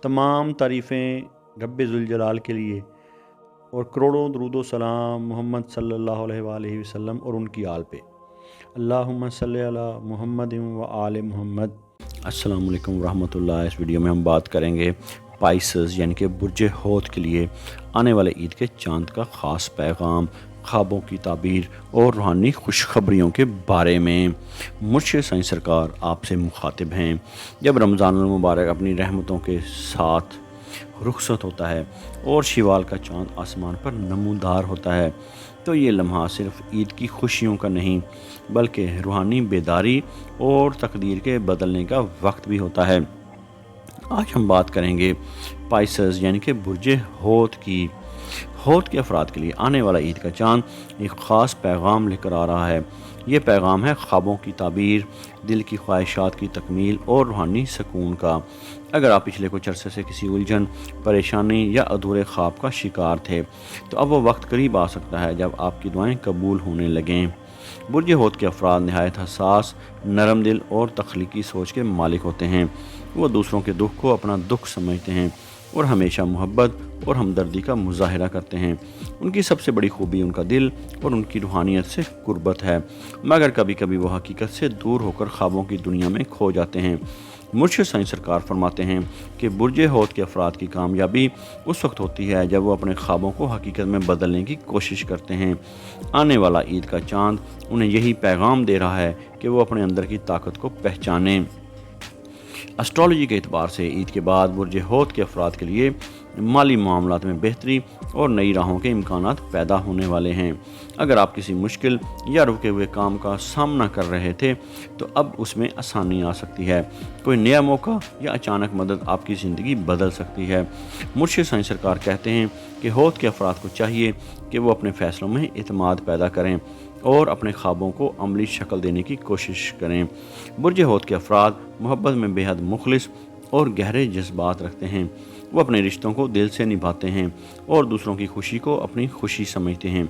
तमाम तारीफ़ें रब्बे ज़ुल जलाल के लिए और करोड़ों दरूद व सलाम मोहम्मद सल्लल्लाहु अलैहि वसल्लम और उनकी आल पे। अल्लाहुम्मा सल्लि अला मुहम्मद व आले मुहम्मद। अस्सलामु अलैकुम रहमतुल्लाह। इस वीडियो में हम बात करेंगे पाइसेस यानी कि बुर्ज हौत के लिए आने वाले ईद के चांद का ख़ास पैगाम, ख्वाबों की ताबीर और रूहानी खुशखबरियों के बारे में। मुर्शिद साईं सरकार आपसे मुखातिब हैं। जब रमज़ानुल मुबारक अपनी रहमतों के साथ रुखसत होता है और शिवाल का चांद आसमान पर नमूदार होता है, तो ये लम्हा सिर्फ़ ईद की खुशियों का नहीं बल्कि रूहानी बेदारी और तकदीर के बदलने का वक्त भी होता है। आज हम बात करेंगे पाइसेस यानी कि बुर्ज हौत की। हौत के अफराद के लिए आने वाला ईद का चांद एक ख़ास पैगाम लेकर आ रहा है। ये पैगाम है ख्वाबों की ताबीर, दिल की ख्वाहिशात की तकमील और रूहानी सुकून का। अगर आप पिछले कुछ अरसे से किसी उलझन, परेशानी या अधूरे ख्वाब का शिकार थे, तो अब वो वक्त करीब आ सकता है जब आपकी दुआएं कबूल होने लगें। बुर्ज हौत के अफराद नहायत हसास, नरम दिल और तख्लीकी सोच के मालिक होते हैं। वो दूसरों के दुख को अपना दुख समझते हैं और हमेशा मोहब्बत और हमदर्दी का मुजाहरा करते हैं। उनकी सबसे बड़ी खूबी उनका दिल और उनकी रूहानियत से कुर्बत है, मगर कभी कभी वो हकीकत से दूर होकर ख्वाबों की दुनिया में खो जाते हैं। मुर्शिद साईं सरकार फरमाते हैं कि बुर्ज हौत के अफराद की कामयाबी उस वक्त होती है जब वो अपने ख्वाबों को हकीकत में बदलने की कोशिश करते हैं। आने वाला ईद का चांद उन्हें यही पैगाम दे रहा है कि वो अपने अंदर की ताकत को पहचानें। एस्ट्रोलॉजी के एतबार से ईद के बाद बुर्ज हौत के अफराद के लिए माली मामलात में बेहतरी और नई राहों के इम्कानात पैदा होने वाले हैं। अगर आप किसी मुश्किल या रुके हुए काम का सामना कर रहे थे, तो अब उसमें आसानी आ सकती है। कोई नया मौका या अचानक मदद आपकी ज़िंदगी बदल सकती है। मुर्शिद साईं सरकार कहते हैं कि हौत के अफराद को चाहिए कि वो अपने फ़ैसलों में इत्मीनान पैदा करें और अपने ख्वाबों को अमली शक्ल देने की कोशिश करें। बुर्ज हौत के अफराद मोहब्बत में बेहद मुखलिस और गहरे जज्बात रखते हैं। वो अपने रिश्तों को दिल से निभाते हैं और दूसरों की खुशी को अपनी खुशी समझते हैं।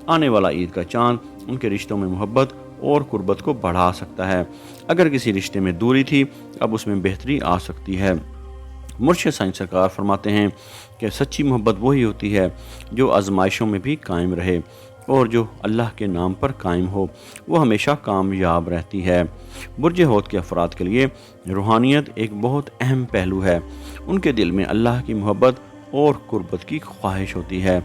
आने वाला ईद का चांद उनके रिश्तों में मोहब्बत और कुर्बत को बढ़ा सकता है। अगर किसी रिश्ते में दूरी थी, अब उसमें बेहतरी आ सकती है। मुर्शिद साईं सरकार फरमाते हैं कि सच्ची मोहब्बत वही होती है जो आजमाइशों में भी कायम रहे, और जो अल्लाह के नाम पर कायम हो वो हमेशा कामयाब रहती है। बुर्ज हौत के अफराद के लिए रूहानियत एक बहुत अहम पहलू है। उनके दिल में अल्लाह की मोहब्बत और कुर्बत की ख्वाहिश होती है।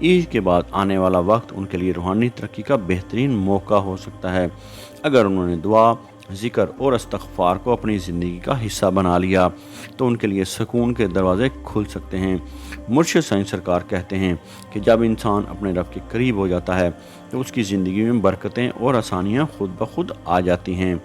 ईद के बाद आने वाला वक्त उनके लिए रूहानी तरक्की का बेहतरीन मौका हो सकता है। अगर उन्होंने दुआ, ज़िक्र और इस्तग़फ़ार को अपनी ज़िंदगी का हिस्सा बना लिया, तो उनके लिए सुकून के दरवाज़े खुल सकते हैं। मुर्शिद साईं सरकार कहते हैं कि जब इंसान अपने रब के करीब हो जाता है, तो उसकी ज़िंदगी में बरकतें और आसानियाँ खुद ब खुद आ जाती हैं।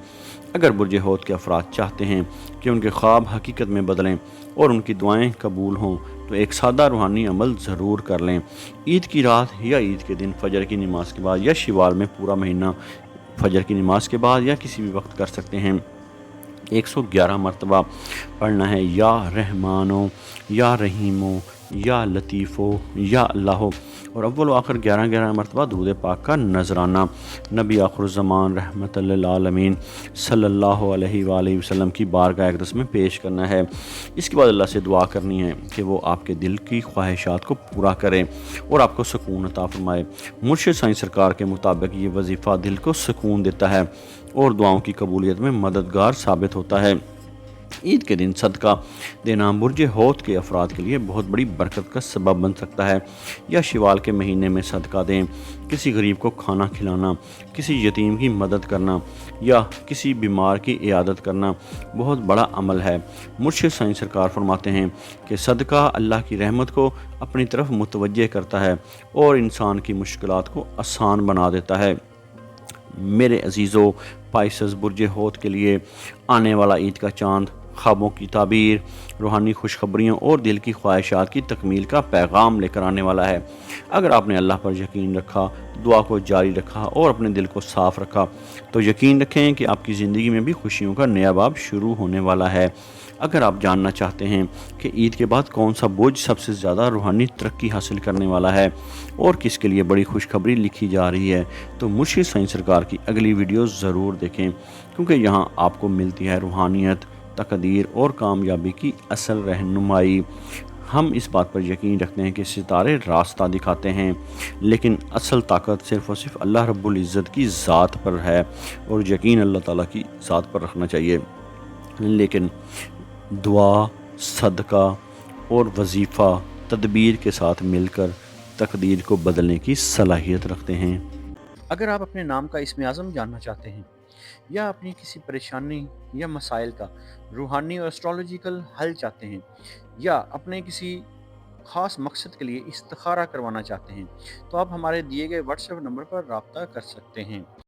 अगर बुर्ज हौत के अफराद चाहते हैं कि उनके ख्वाब हकीकत में बदलें और उनकी दुआएं कबूल हों, तो एक सादा रूहानी अमल ज़रूर कर लें। ईद की रात या ईद के दिन फजर की नमाज के बाद या शिवाल में पूरा महीना फजर की नमाज के बाद या किसी भी वक्त कर सकते हैं। 111 मरतबा पढ़ना है या रहमानो या रहीमो या लतीफ़ो या अल्लाहो, और अव्वल आखिर 11-11 मरतबा दूध पाक का नजराना नबी आखिरुज़्ज़मान रहमतुल लिल आलमीन सल्लल्लाहु अलैहि वसल्लम की बारगाह अक़दस में पेश करना है। इसके बाद अल्लाह से दुआ करनी है कि वो आपके दिल की ख्वाहिशात को पूरा करें और आपको सुकून अता फरमाए। मुर्शिद साईं सरकार के मुताबिक ये वजीफ़ा दिल को सुकून देता है और दुआओं की कबूलियत में मददगार साबित होता है। ईद के दिन सदका देना बुर्ज हौत के अफराद के लिए बहुत बड़ी बरकत का सबब बन सकता है। या शिवाल के महीने में सदका दें, किसी गरीब को खाना खिलाना, किसी यतीम की मदद करना या किसी बीमार की इयादत करना बहुत बड़ा अमल है। मुर्शिद साईं सरकार फरमाते हैं कि सदका अल्लाह की रहमत को अपनी तरफ मुतवज्जे करता है और इंसान की मुश्किलात को आसान बना देता है। मेरे अजीज़ों, पाइसेस बुर्ज हौत के लिए आने वाला ईद का चांद ख्वाबों की ताबीर, रूहानी खुशखबरियों और दिल की ख्वाहिशात की तकमील का पैगाम लेकर आने वाला है। अगर आपने अल्लाह पर यकीन रखा, दुआ को जारी रखा और अपने दिल को साफ़ रखा, तो यकीन रखें कि आपकी ज़िंदगी में भी खुशियों का नया बाब शुरू होने वाला है। अगर आप जानना चाहते हैं कि ईद के बाद कौन सा बोझ सबसे ज़्यादा रूहानी तरक्की हासिल करने वाला है और किसके लिए बड़ी खुशखबरी लिखी जा रही है, तो मुर्शिद साईं सरकार की अगली वीडियो ज़रूर देखें, क्योंकि यहाँ आपको मिलती है रूहानियत, تقدیر اور کامیابی کی اصل رہنمائی۔ ہم اس بات پر یقین رکھتے ہیں کہ ستارے راستہ دکھاتے ہیں، لیکن اصل طاقت صرف اور صرف اللہ رب العزت کی ذات پر ہے، اور یقین اللہ تعالیٰ کی ذات پر رکھنا چاہیے۔ لیکن دعا، صدقہ اور وظیفہ تدبیر کے ساتھ مل کر تقدیر کو بدلنے کی صلاحیت رکھتے ہیں۔ اگر آپ اپنے نام کا اسم اعظم جاننا چاہتے ہیں، یا اپنی کسی پریشانی یا مسائل کا روحانی اور اسٹرالوجیکل حل چاہتے ہیں، یا اپنے کسی خاص مقصد کے لیے استخارہ کروانا چاہتے ہیں، تو آپ ہمارے دیے گئے واٹس ایپ نمبر پر رابطہ کر سکتے ہیں۔